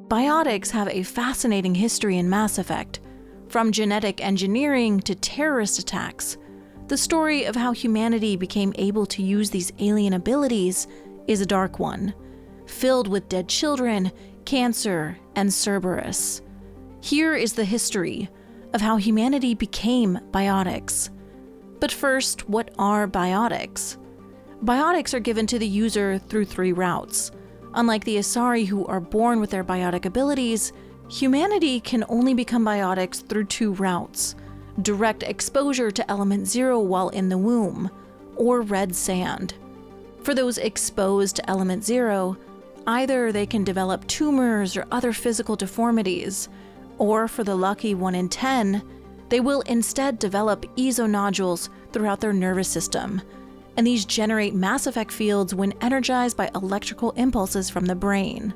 Biotics have a fascinating history in Mass Effect. From genetic engineering to terrorist attacks, the story of how humanity became able to use these alien abilities is a dark one, filled with dead children, cancer, and Cerberus. Here is the history of how humanity became biotics. But first, what are biotics? Biotics are given to the user through 3 routes. Unlike the Asari, who are born with their biotic abilities, humanity can only become biotics through 2 routes: direct exposure to element 0 while in the womb, or red sand. For those exposed to element 0, either they can develop tumors or other physical deformities, or for the lucky 1 in 10, they will instead develop esonodules throughout their nervous system, and these generate Mass Effect fields when energized by electrical impulses from the brain.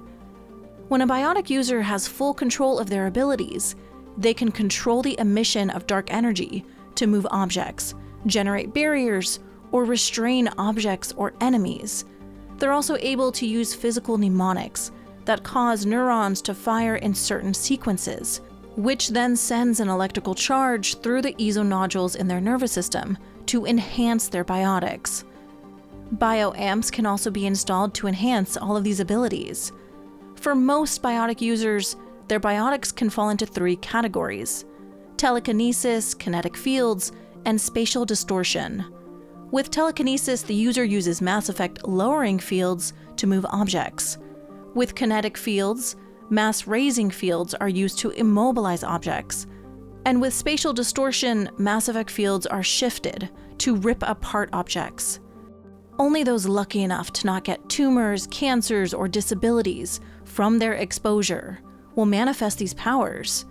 When a biotic user has full control of their abilities, they can control the emission of dark energy to move objects, generate barriers, or restrain objects or enemies. They're also able to use physical mnemonics that cause neurons to fire in certain sequences, which then sends an electrical charge through the esonodules in their nervous system to enhance their biotics. Bioamps can also be installed to enhance all of these abilities. For most biotic users, their biotics can fall into 3 categories: telekinesis, kinetic fields, and spatial distortion. With telekinesis, the user uses Mass Effect lowering fields to move objects. With kinetic fields, mass-raising fields are used to immobilize objects. And with spatial distortion, Mass Effect fields are shifted to rip apart objects. Only those lucky enough to not get tumors, cancers, or disabilities from their exposure will manifest these powers.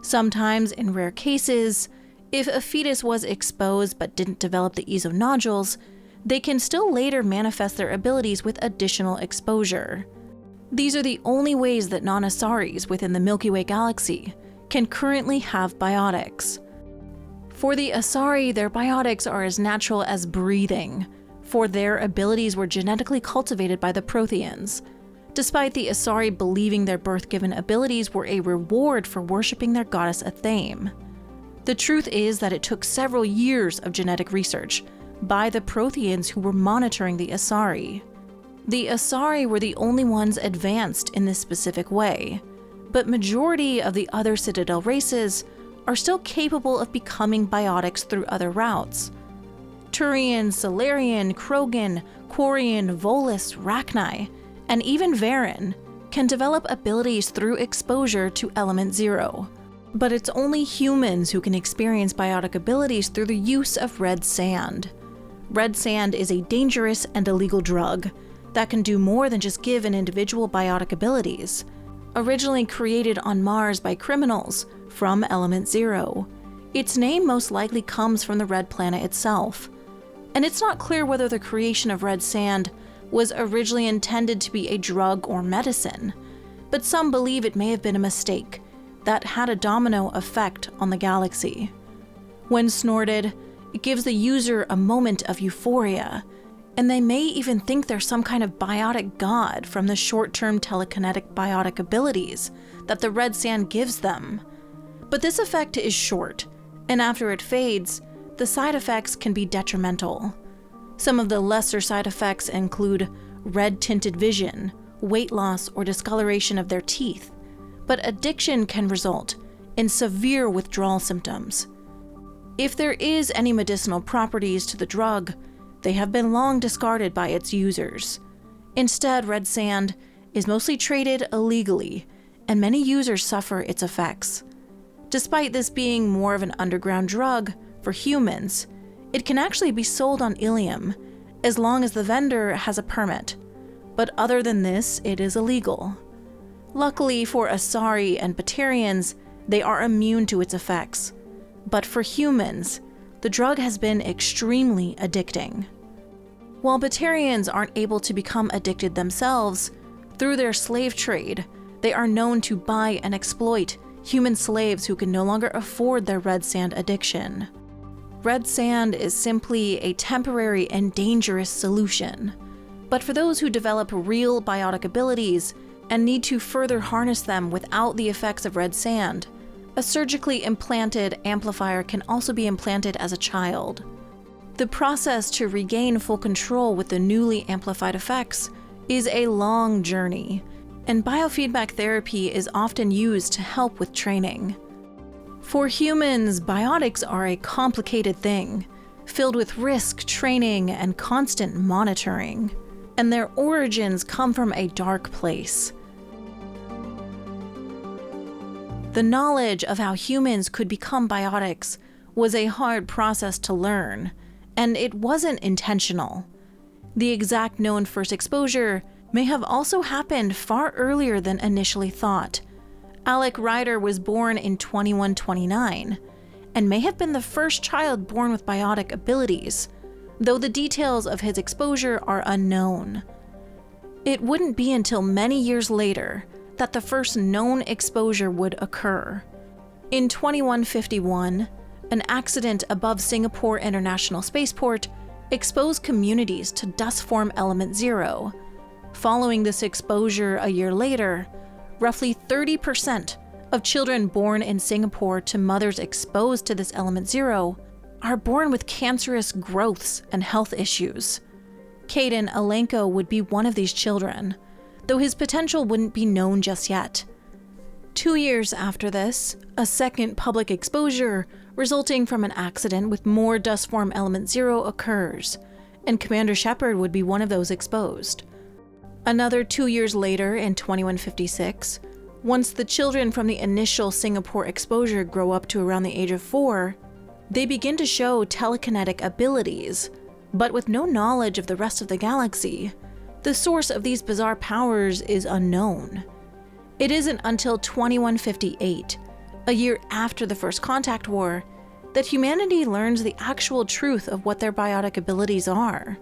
Sometimes, in rare cases, if a fetus was exposed but didn't develop the esonodules, they can still later manifest their abilities with additional exposure. These are the only ways that non-Asaris within the Milky Way galaxy can currently have biotics. For the Asari, their biotics are as natural as breathing, for their abilities were genetically cultivated by the Protheans, despite the Asari believing their birth-given abilities were a reward for worshipping their goddess Athame. The truth is that it took several years of genetic research by the Protheans who were monitoring the Asari. The Asari were the only ones advanced in this specific way, but majority of the other Citadel races are still capable of becoming biotics through other routes. Turian, Salarian, Krogan, Quarian, Volus, Rachni, and even Varen can develop abilities through exposure to element 0. But it's only humans who can experience biotic abilities through the use of red sand. Red sand is a dangerous and illegal drug that can do more than just give an individual biotic abilities. Originally created on Mars by criminals from Element 0, its name most likely comes from the red planet itself. And it's not clear whether the creation of red sand was originally intended to be a drug or medicine, but some believe it may have been a mistake that had a domino effect on the galaxy. When snorted, it gives the user a moment of euphoria, and they may even think they're some kind of biotic god from the short-term telekinetic biotic abilities that the red sand gives them. But this effect is short, and after it fades, the side effects can be detrimental. Some of the lesser side effects include red-tinted vision, weight loss, or discoloration of their teeth, but addiction can result in severe withdrawal symptoms. If there is any medicinal properties to the drug, they have been long discarded by its users. Instead, red sand is mostly traded illegally, and many users suffer its effects. Despite this being more of an underground drug for humans, it can actually be sold on Ilium, as long as the vendor has a permit. But other than this, it is illegal. Luckily for Asari and Batarians, they are immune to its effects. But for humans, the drug has been extremely addicting. While Batarians aren't able to become addicted themselves, through their slave trade, they are known to buy and exploit human slaves who can no longer afford their red sand addiction. Red sand is simply a temporary and dangerous solution. But for those who develop real biotic abilities, and need to further harness them without the effects of red sand, a surgically implanted amplifier can also be implanted as a child. The process to regain full control with the newly amplified effects is a long journey, and biofeedback therapy is often used to help with training. For humans, biotics are a complicated thing, filled with risk, training, and constant monitoring, and their origins come from a dark place. The knowledge of how humans could become biotics was a hard process to learn, and it wasn't intentional. The exact known first exposure may have also happened far earlier than initially thought. Alec Ryder was born in 2129 and may have been the first child born with biotic abilities, though the details of his exposure are unknown. It wouldn't be until many years later that the first known exposure would occur. In 2151, an accident above Singapore International Spaceport exposed communities to dust form element 0. Following this exposure a year later, roughly 30% of children born in Singapore to mothers exposed to this element 0 are born with cancerous growths and health issues. Caden Alenko would be one of these children, though his potential wouldn't be known just yet. 2 years after this, a second public exposure resulting from an accident with more dust form element 0 occurs, and Commander Shepard would be one of those exposed. Another 2 years later, in 2156, once the children from the initial Singapore exposure grow up to around the age of 4, they begin to show telekinetic abilities, but with no knowledge of the rest of the galaxy. The source of these bizarre powers is unknown. It isn't until 2158, a year after the First Contact War, that humanity learns the actual truth of what their biotic abilities are.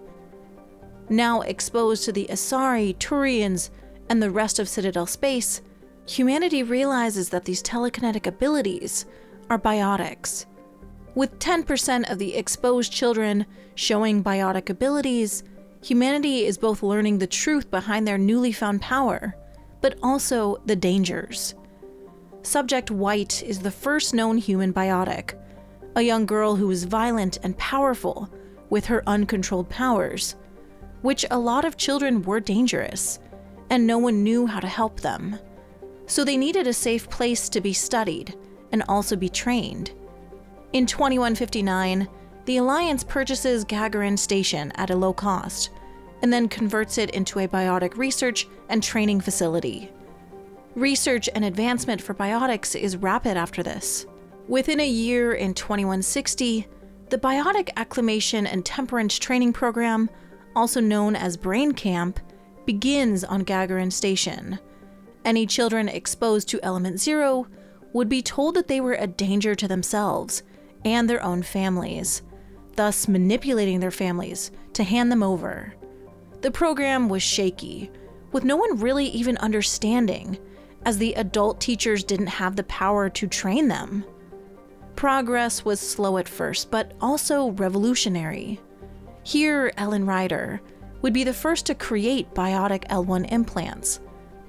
Now exposed to the Asari, Turians, and the rest of Citadel space, humanity realizes that these telekinetic abilities are biotics. With 10% of the exposed children showing biotic abilities, humanity is both learning the truth behind their newly found power, but also the dangers. Subject White is the first known human biotic, a young girl who is violent and powerful with her uncontrolled powers, which a lot of children were dangerous, and no one knew how to help them. So they needed a safe place to be studied and also be trained. In 2159, the Alliance purchases Gagarin Station at a low cost, and then converts it into a biotic research and training facility. Research and advancement for biotics is rapid after this. Within a year, in 2160, the Biotic Acclimation and Temperance Training Program, also known as Brain Camp, begins on Gagarin Station. Any children exposed to Element 0 would be told that they were a danger to themselves and their own families, thus manipulating their families to hand them over. The program was shaky, with no one really even understanding, as the adult teachers didn't have the power to train them. Progress was slow at first, but also revolutionary. Here, Ellen Ryder would be the first to create biotic L1 implants.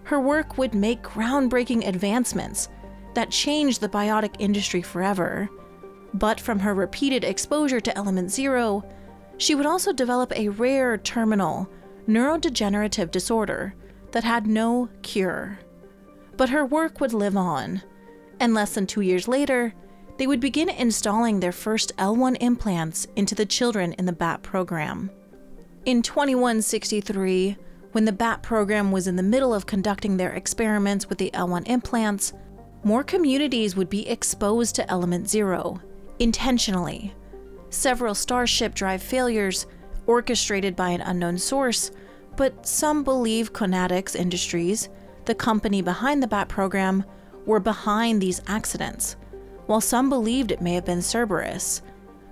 Her work would make groundbreaking advancements that changed the biotic industry forever. But from her repeated exposure to Element 0, she would also develop a rare terminal neurodegenerative disorder that had no cure. But her work would live on, and less than 2 years later, they would begin installing their first L1 implants into the children in the BAT program. In 2163, when the BAT program was in the middle of conducting their experiments with the L1 implants, more communities would be exposed to Element 0, intentionally. Several Starship drive failures, orchestrated by an unknown source, but some believe Conatix Industries, the company behind the BAT program, were behind these accidents, while some believed it may have been Cerberus.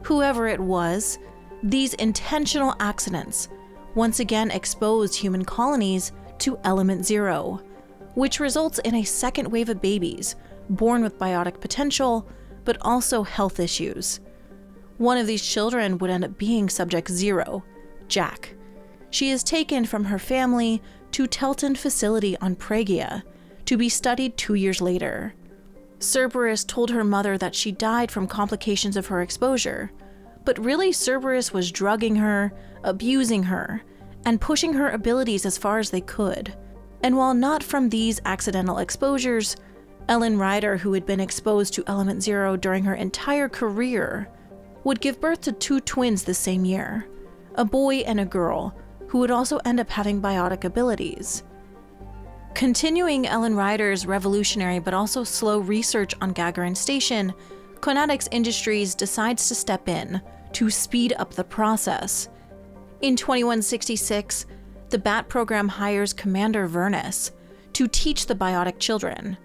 Whoever it was, these intentional accidents once again exposed human colonies to Element 0, which results in a second wave of babies born with biotic potential, but also health issues. One of these children would end up being Subject 0, Jack. She is taken from her family to Telton facility on Pragia to be studied 2 years later. Cerberus told her mother that she died from complications of her exposure, but really Cerberus was drugging her, abusing her, and pushing her abilities as far as they could. And while not from these accidental exposures, Ellen Ryder, who had been exposed to Element Zero during her entire career, would give birth to 2 twins the same year, a boy and a girl, who would also end up having biotic abilities. Continuing Ellen Ryder's revolutionary but also slow research on Gagarin Station, Konatics Industries decides to step in to speed up the process. In 2166, the BAT program hires Commander Vernus to teach the biotic children,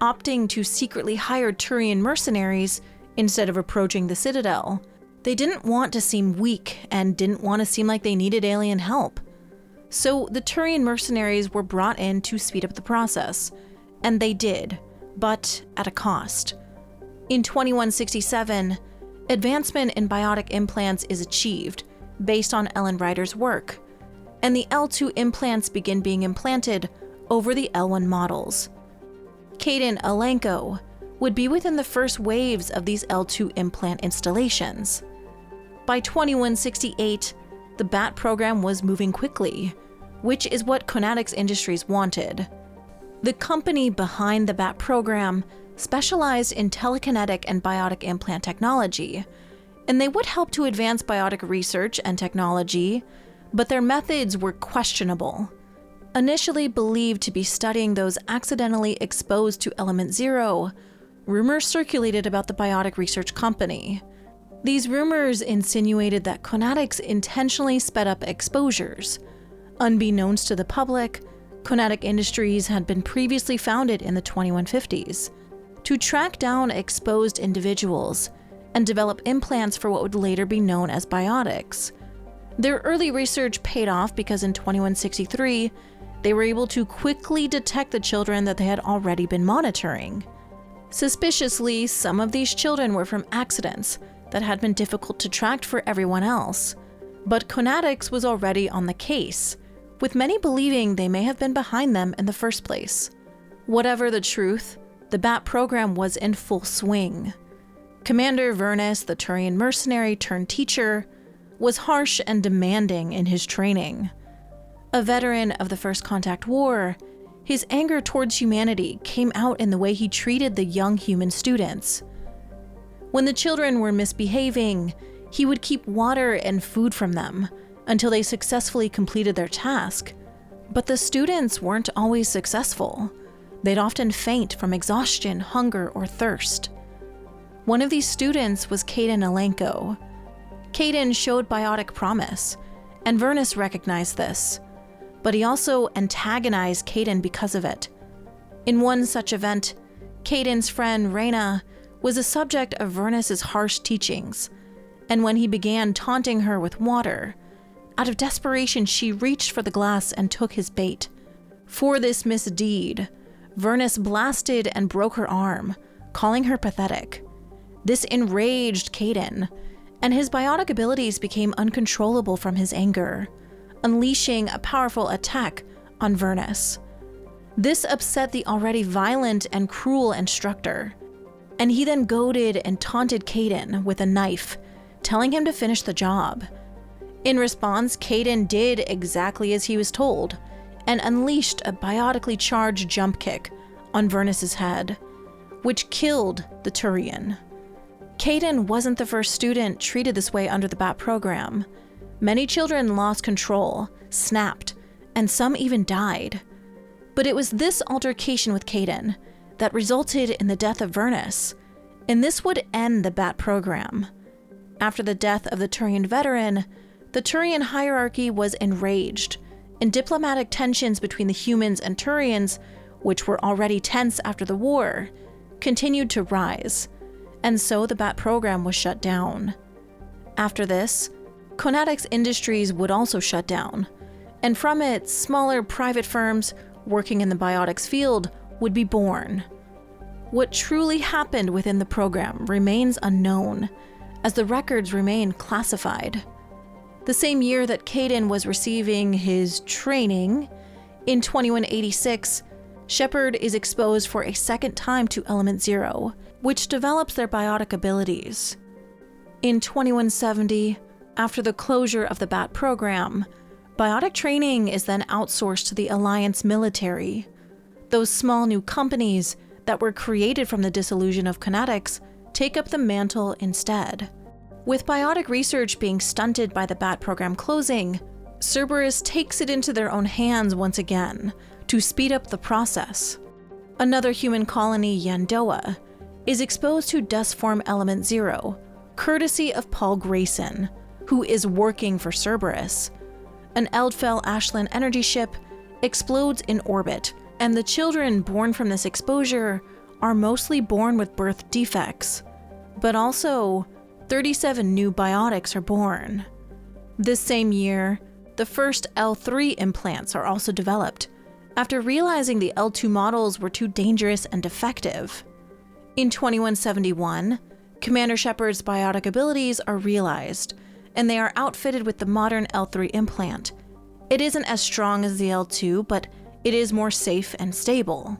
opting to secretly hire Turian mercenaries instead of approaching the Citadel. They didn't want to seem weak and didn't want to seem like they needed alien help. So the Turian mercenaries were brought in to speed up the process, and they did, but at a cost. In 2167, advancement in biotic implants is achieved based on Ellen Ryder's work, and the L2 implants begin being implanted over the L1 models. Kaden Alenko would be within the first waves of these L2 implant installations. By 2168, the BAT program was moving quickly, which is what Konatics Industries wanted. The company behind the BAT program specialized in telekinetic and biotic implant technology, and they would help to advance biotic research and technology, but their methods were questionable. Initially believed to be studying those accidentally exposed to Element Zero, rumors circulated about the biotic research company. These rumors insinuated that Konatics intentionally sped up exposures. Unbeknownst to the public, Konatic Industries had been previously founded in the 2150s to track down exposed individuals and develop implants for what would later be known as biotics. Their early research paid off because in 2163, they were able to quickly detect the children that they had already been monitoring. Suspiciously, some of these children were from accidents that had been difficult to track for everyone else, but Konatics was already on the case, with many believing they may have been behind them in the first place. Whatever the truth, the BAT program was in full swing. Commander Vernus, the Turian mercenary turned teacher, was harsh and demanding in his training. A veteran of the First Contact War, his anger towards humanity came out in the way he treated the young human students. When the children were misbehaving, he would keep water and food from them until they successfully completed their task. But the students weren't always successful. They'd often faint from exhaustion, hunger, or thirst. One of these students was Kaden Alenko. Kaden showed biotic promise, and Vernus recognized this, but he also antagonized Kaden because of it. In one such event, Kaden's friend Reyna was a subject of Vernus's harsh teachings, and when he began taunting her with water, out of desperation she reached for the glass and took his bait. For this misdeed, Vernus blasted and broke her arm, calling her pathetic. This enraged Kaden, and his biotic abilities became uncontrollable from his anger, unleashing a powerful attack on Vernus. This upset the already violent and cruel instructor, and he then goaded and taunted Kaden with a knife, telling him to finish the job. In response, Kaden did exactly as he was told, and unleashed a biotically charged jump kick on Vernus's head, which killed the Turian. Kaden wasn't the first student treated this way under the BAT program. Many children lost control, snapped, and some even died. But it was this altercation with Kaden that resulted in the death of Vernus, and this would end the BAT program. After the death of the Turian veteran, the Turian hierarchy was enraged, and diplomatic tensions between the humans and Turians, which were already tense after the war, continued to rise, and so the BAT program was shut down. After this, Konatics Industries would also shut down, and from it, smaller private firms working in the biotics field would be born. What truly happened within the program remains unknown, as the records remain classified. The same year that Kaden was receiving his training, In 2186, Shepard is exposed for a second time to Element Zero, which develops their biotic abilities. In 2170, after the closure of the BAT program, biotic training is then outsourced to the Alliance military. Those small new companies that were created from the dissolution of Kinetics take up the mantle instead. With biotic research being stunted by the BAT program closing, Cerberus takes it into their own hands once again to speed up the process. Another human colony, Yandoa, is exposed to dust form Element Zero, courtesy of Paul Grayson, who is working for Cerberus. An Eldfell Ashland energy ship explodes in orbit, and the children born from this exposure are mostly born with birth defects. But also, 37 new biotics are born. This same year, the first L3 implants are also developed, after realizing the L2 models were too dangerous and defective. In 2171, Commander Shepard's biotic abilities are realized, and they are outfitted with the modern L3 implant. It isn't as strong as the L2, but it is more safe and stable.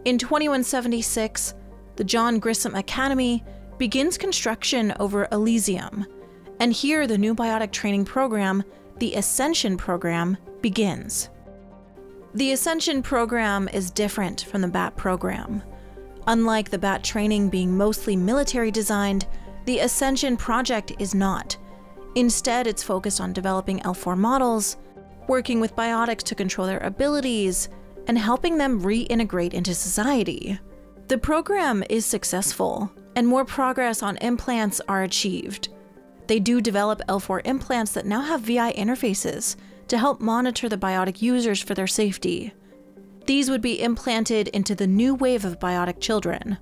In 2176, the John Grissom Academy begins construction over Elysium, and here the new biotic training program, the Ascension program, begins. The Ascension program is different from the BAT program. Unlike the BAT training being mostly military designed, the Ascension project is not. Instead, it's focused on developing L4 models, working with biotics to control their abilities, and helping them reintegrate into society. The program is successful, and more progress on implants are achieved. They do develop L4 implants that now have VI interfaces to help monitor the biotic users for their safety. These would be implanted into the new wave of biotic children.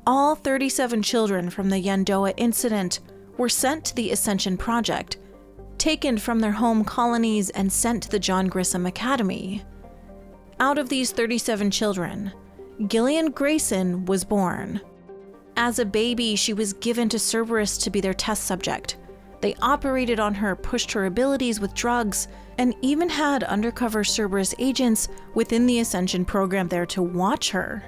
All 37 children from the Yandoa incident were sent to the Ascension Project, taken from their home colonies and sent to the John Grissom Academy. Out of these 37 children, Gillian Grayson was born. As a baby, she was given to Cerberus to be their test subject. They operated on her, pushed her abilities with drugs, and even had undercover Cerberus agents within the Ascension program there to watch her.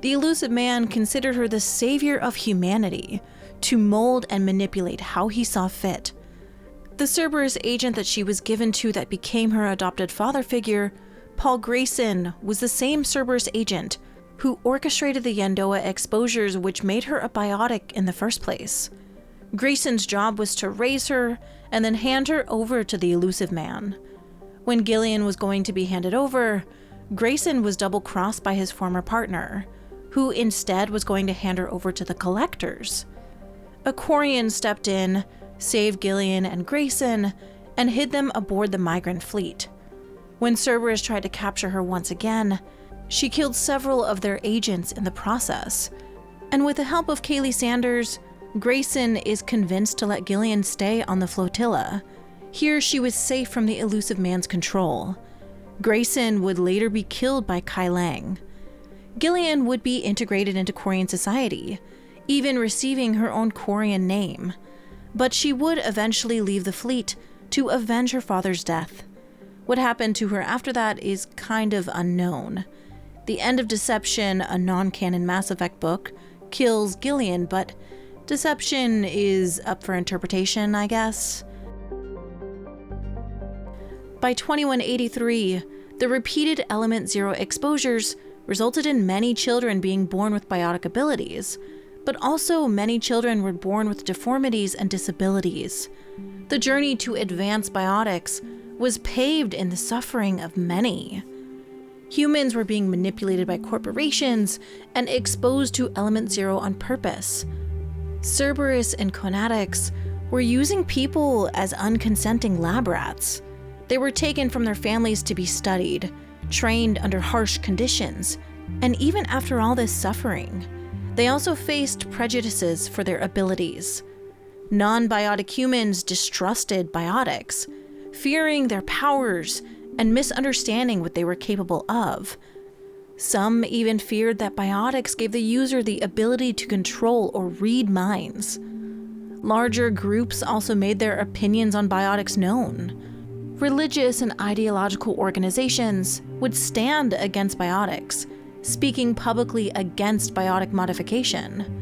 The Elusive Man considered her the savior of humanity, to mold and manipulate how he saw fit. The Cerberus agent that she was given to that became her adopted father figure, Paul Grayson, was the same Cerberus agent who orchestrated the Yandoa exposures which made her a biotic in the first place. Grayson's job was to raise her and then hand her over to the Elusive Man. When Gillian was going to be handed over, Grayson was double-crossed by his former partner, who instead was going to hand her over to the Collectors. A Quarian stepped in, saved Gillian and Grayson, and hid them aboard the migrant fleet. When Cerberus tried to capture her once again, she killed several of their agents in the process, and with the help of Kaylee Sanders, Grayson is convinced to let Gillian stay on the flotilla. Here she was safe from the Elusive Man's control. Grayson would later be killed by Kai Lang. Gillian would be integrated into Quarian society, even receiving her own Quarian name. But she would eventually leave the fleet to avenge her father's death. What happened to her after that is kind of unknown. The End of Deception, a non-canon Mass Effect book, kills Gillian, but Deception is up for interpretation, I guess. By 2183, the repeated Element Zero exposures resulted in many children being born with biotic abilities, but also many children were born with deformities and disabilities. The journey to advanced biotics was paved in the suffering of many. Humans were being manipulated by corporations and exposed to Element Zero on purpose. Cerberus and Kinetics were using people as unconsenting lab rats. They were taken from their families to be studied, trained under harsh conditions, and even after all this suffering, they also faced prejudices for their abilities. Non-biotic humans distrusted biotics, fearing their powers and misunderstanding what they were capable of. Some even feared that biotics gave the user the ability to control or read minds. Larger groups also made their opinions on biotics known. religious and ideological organizations would stand against biotics, speaking publicly against biotic modification.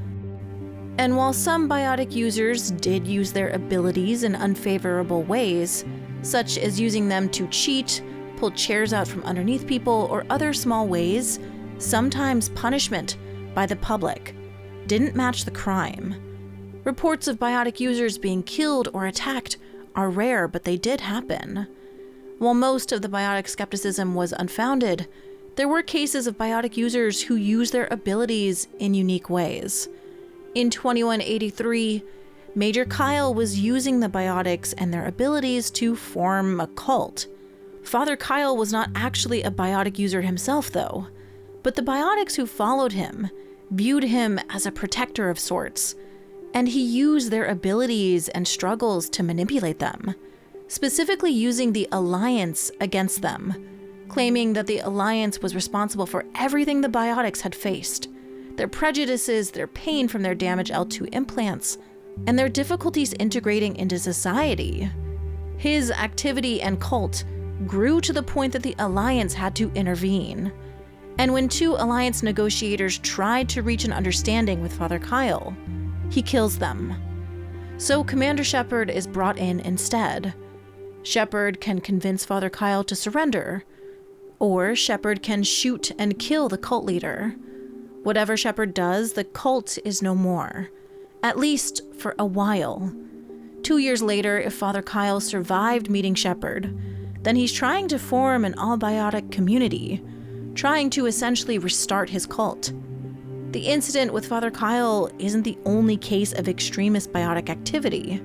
And while some biotic users did use their abilities in unfavorable ways, such as using them to cheat, pull chairs out from underneath people, or other small ways, sometimes punishment by the public didn't match the crime. Reports of biotic users being killed or attacked are rare, but they did happen. While most of the biotic skepticism was unfounded, there were cases of biotic users who used their abilities in unique ways. In 2183, Major Kyle was using the biotics and their abilities to form a cult. Father Kyle was not actually a biotic user himself, though, but the biotics who followed him viewed him as a protector of sorts, and he used their abilities and struggles to manipulate them, specifically using the Alliance against them, claiming that the Alliance was responsible for everything the biotics had faced, their prejudices, their pain from their damaged L2 implants, and their difficulties integrating into society. His activity and cult grew to the point that the Alliance had to intervene. And when two Alliance negotiators tried to reach an understanding with Father Kyle, he kills them. So Commander Shepard is brought in instead. Shepard can convince Father Kyle to surrender, or Shepard can shoot and kill the cult leader. Whatever Shepard does, the cult is no more, at least for a while. 2 years later, if Father Kyle survived meeting Shepard, then he's trying to form an all-biotic community, trying to essentially restart his cult. The incident with Father Kyle isn't the only case of extremist biotic activity.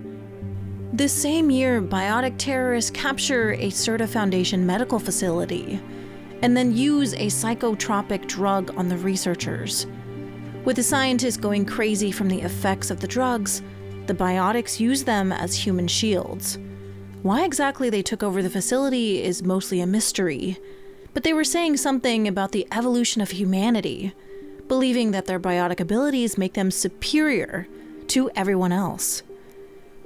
This same year, biotic terrorists capture a Serta Foundation medical facility and then use a psychotropic drug on the researchers. With the scientists going crazy from the effects of the drugs, the biotics use them as human shields. Why exactly they took over the facility is mostly a mystery, but they were saying something about the evolution of humanity, believing that their biotic abilities make them superior to everyone else.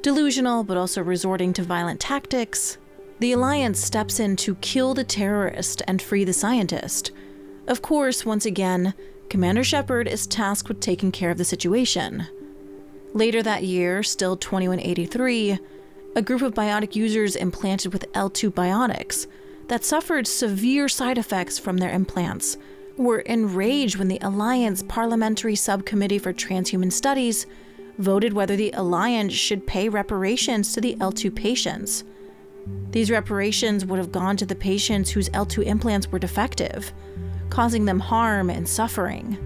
Delusional, but also resorting to violent tactics, the Alliance steps in to kill the terrorist and free the scientist. Of course, once again, Commander Shepard is tasked with taking care of the situation. Later that year, still 2183, a group of biotic users implanted with L2 biotics that suffered severe side effects from their implants were enraged when the Alliance Parliamentary Subcommittee for Transhuman Studies voted whether the Alliance should pay reparations to the L2 patients. These reparations would have gone to the patients whose L2 implants were defective, causing them harm and suffering.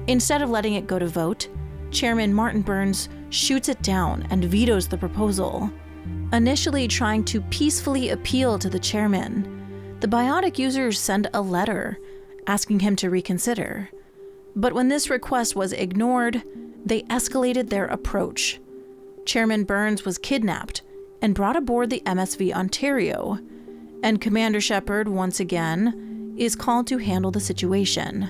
Instead of letting it go to vote, Chairman Martin Burns shoots it down and vetoes the proposal. Initially trying to peacefully appeal to the chairman, the biotic users send a letter asking him to reconsider. But when this request was ignored, they escalated their approach. Chairman Burns was kidnapped and brought aboard the MSV Ontario, and Commander Shepard, once again, is called to handle the situation.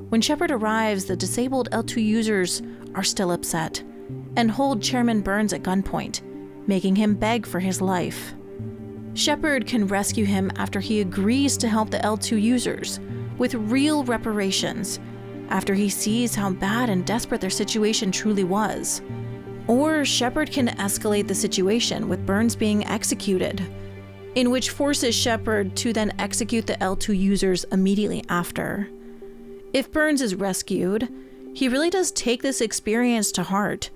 When Shepard arrives, the disabled L2 users are still upset and hold Chairman Burns at gunpoint, making him beg for his life. Shepard can rescue him after he agrees to help the L2 users with real reparations after he sees how bad and desperate their situation truly was. Or Shepard can escalate the situation with Burns being executed, in which forces Shepard to then execute the L2 users immediately after. If Burns is rescued, he really does take this experience to heart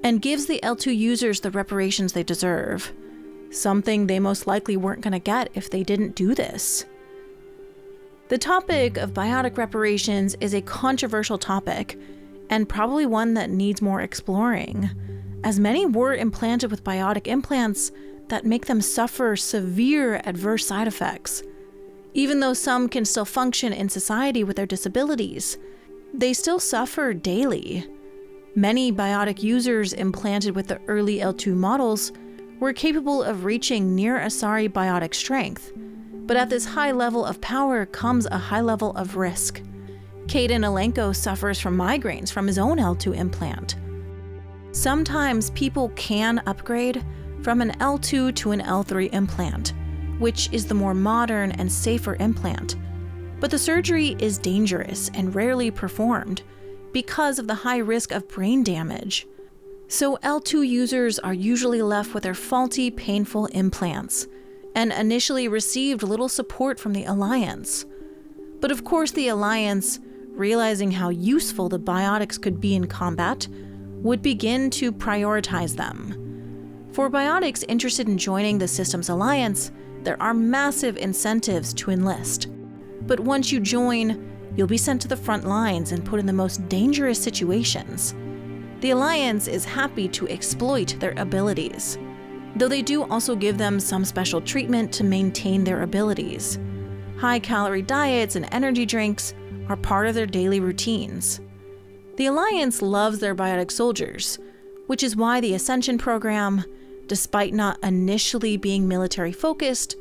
and gives the L2 users the reparations they deserve, something they most likely weren't going to get if they didn't do this. The topic of biotic reparations is a controversial topic, and probably one that needs more exploring, as many were implanted with biotic implants that make them suffer severe adverse side effects. Even though some can still function in society with their disabilities, they still suffer daily. Many biotic users implanted with the early L2 models were capable of reaching near Asari biotic strength, but at this high level of power comes a high level of risk. Caden Alenko suffers from migraines from his own L2 implant. Sometimes people can upgrade from an L2 to an L3 implant, which is the more modern and safer implant. But the surgery is dangerous and rarely performed because of the high risk of brain damage. So L2 users are usually left with their faulty, painful implants, and initially received little support from the Alliance. But of course the Alliance, realizing how useful the Biotics could be in combat, would begin to prioritize them. For Biotics interested in joining the Systems Alliance, there are massive incentives to enlist. But once you join, you'll be sent to the front lines and put in the most dangerous situations. The Alliance is happy to exploit their abilities, though they do also give them some special treatment to maintain their abilities. High-calorie diets and energy drinks are part of their daily routines. The Alliance loves their biotic soldiers, which is why the Ascension program, despite not initially being military-focused,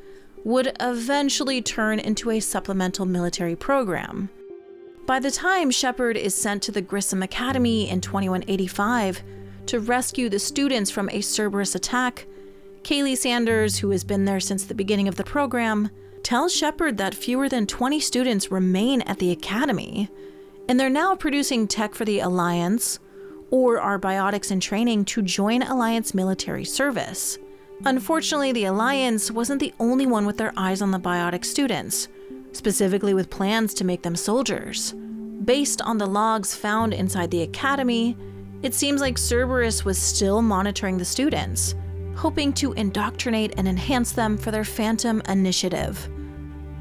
would eventually turn into a supplemental military program. By the time Shepard is sent to the Grissom Academy in 2185 to rescue the students from a Cerberus attack, Kaylee Sanders, who has been there since the beginning of the program, tells Shepard that fewer than 20 students remain at the academy, and they're now producing tech for the Alliance, or are Biotics in training to join Alliance military service. Unfortunately, the Alliance wasn't the only one with their eyes on the Biotic students, specifically with plans to make them soldiers. Based on the logs found inside the academy, it seems like Cerberus was still monitoring the students, hoping to indoctrinate and enhance them for their Phantom initiative.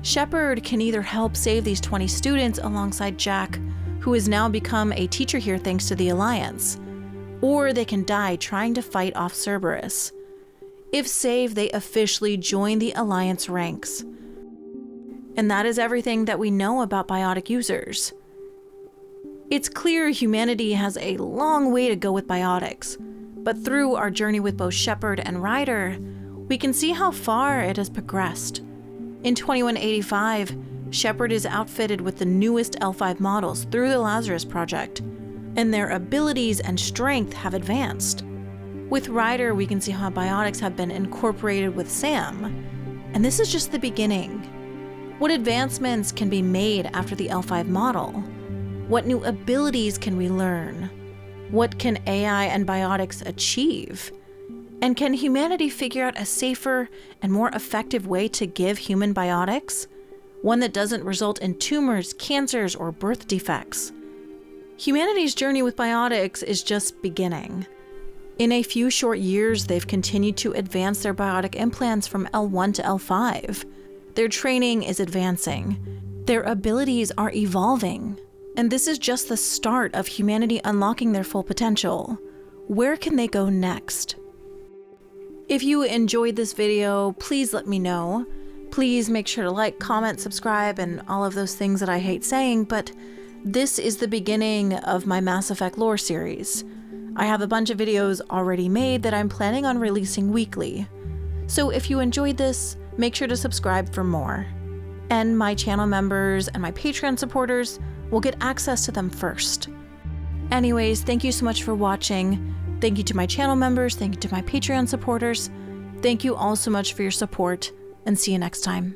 Shepard can either help save these 20 students alongside Jack, who has now become a teacher here thanks to the Alliance, or they can die trying to fight off Cerberus. If saved, they officially join the Alliance ranks. And that is everything that we know about biotic users. It's clear humanity has a long way to go with biotics, but through our journey with both Shepard and Ryder, we can see how far it has progressed. In 2185, Shepard is outfitted with the newest L5 models through the Lazarus Project, and their abilities and strength have advanced. With Ryder, we can see how biotics have been incorporated with Sam, and this is just the beginning. What advancements can be made after the L5 model? What new abilities can we learn? What can AI and biotics achieve? And can humanity figure out a safer and more effective way to give human biotics? One that doesn't result in tumors, cancers, or birth defects. Humanity's journey with biotics is just beginning. In a few short years, they've continued to advance their biotic implants from L1 to L5. Their training is advancing. Their abilities are evolving. And this is just the start of humanity unlocking their full potential. Where can they go next? If you enjoyed this video, please let me know. Please make sure to like, comment, subscribe, and all of those things that I hate saying, but this is the beginning of my Mass Effect lore series. I have a bunch of videos already made that I'm planning on releasing weekly. So if you enjoyed this, make sure to subscribe for more. And my channel members and my Patreon supporters will get access to them first. Anyways, thank you so much for watching. Thank you to my channel members, thank you to my Patreon supporters. Thank you all so much for your support, and see you next time.